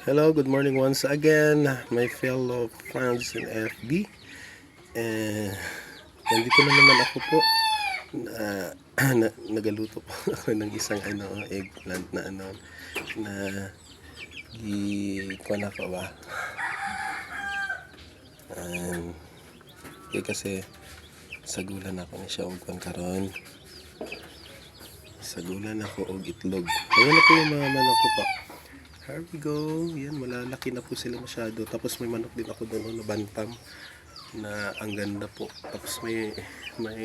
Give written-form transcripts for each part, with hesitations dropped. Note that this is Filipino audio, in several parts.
Hello, good morning once again, my fellow fans in FB. Eh, nandito na naman ako po. Nagaluto po ako ng isang eggplant na na kuha ko ba? Kasi sagulan ako ni siya og kuan karon. Sagulan ako og itlog. Ayan na po yung mga manok ko po. Here we go. Yan, malalaki na po sila masyado. Tapos may manok din ako doon na bantam na ang ganda po. Tapos may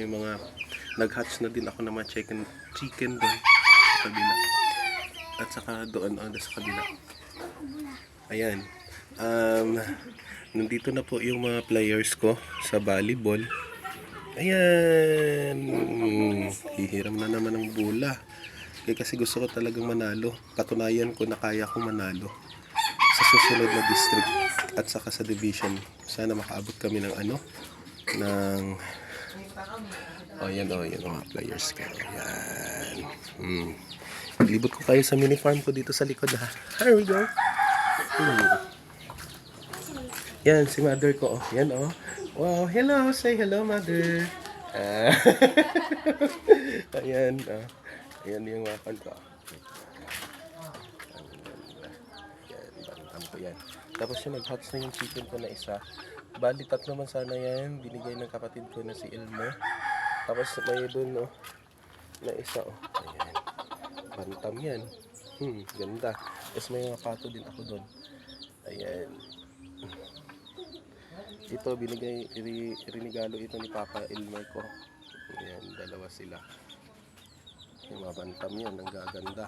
mga nag-hatch na din ako ng mga chicken doon sa kabila. At saka doon sa kabila. Ayan. Nandito na po yung mga players ko sa volleyball. Ayan. Hihiram na naman ng bola. Kasi gusto ko talagang manalo. Patunayan ko na kaya kong manalo sa susunod na district at saka sa division. Sana makaabot kami ng yan mga players ko. Yan. Libot ko kayo sa mini farm ko dito sa likod ha. Here we go. Yan si mother ko. Yan Wow, hello. Say hello, mother. Ayan. Ayan yung wakan ko. Yan, bantam ko yan. Tapos yung nag-hatch na yung chicken ko na isa. Bali, tatlo man sana yan. Binigay ng kapatid ko na si Elmer. Tapos may doon, na isa, Ayan. Bantam yan. Ganda. Tapos may mga pato din ako doon. Ayan. Ito, rinigalo ito ni Papa Elmer ko. Ayan, dalawa sila. Yung mga bantam yan, ang gaganda.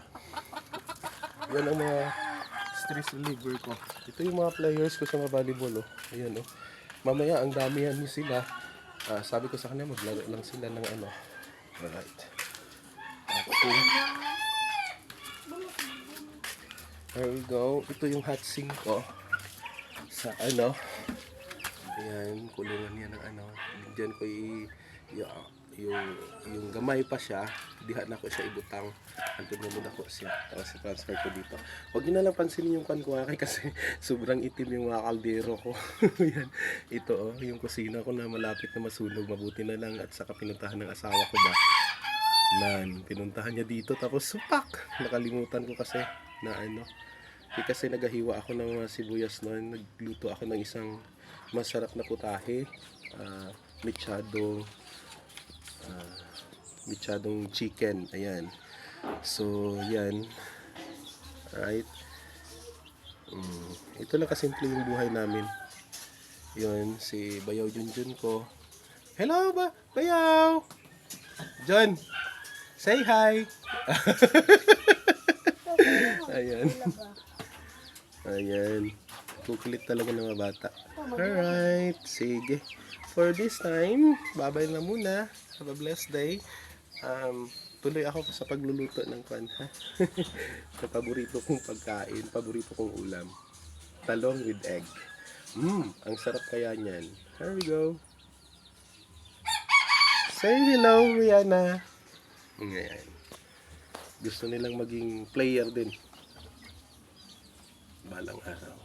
Yan ang mga stress reliever ko. Ito yung mga players ko sa mga volleyball. Ayan Mamaya, ang dami yan sila. Sabi ko sa kanila, maglaro lang sila ng Alright. Okay. There we go. Ito yung hot sink ko. Sa Ayan, kulungan niya ng Diyan ko yung gamay pa siya, diha na ko siya ibutang. Antod mo muna ko siya. Tapos transfer ko dito. Huwag niyo na lang pansinin yung kan ko kasi sobrang itim yung mga kaldero ko. Yan. Ito yung kusina ko na malapit na masunog. Mabuti na lang at saka pinuntahan ng asawa ko ba. Pinuntahan niya dito tapos supak. Nakalimutan ko kasi na kasi nagahiwa ako ng mga sibuyas noon. Nagluto ako ng isang masarap na putahe. Mechadong chicken. Ayan. So, yan. Alright. Ito lang kasimple yung buhay namin. Yun, si Bayaw Junjun ko. Hello ba? Bayaw! John! Say hi! Ayan. Ayan. Kukulit talaga ng mga bata. Alright. Sige. For this time, babay na muna. Have a blessed day. Tuloy ako sa pagluluto ng sa paborito kong pagkain, paborito kong ulam. Talong with egg. Ang sarap kaya niyan. Here we go. Say hello, Rihanna. Ngayon. Gusto nilang maging player din. Balang araw.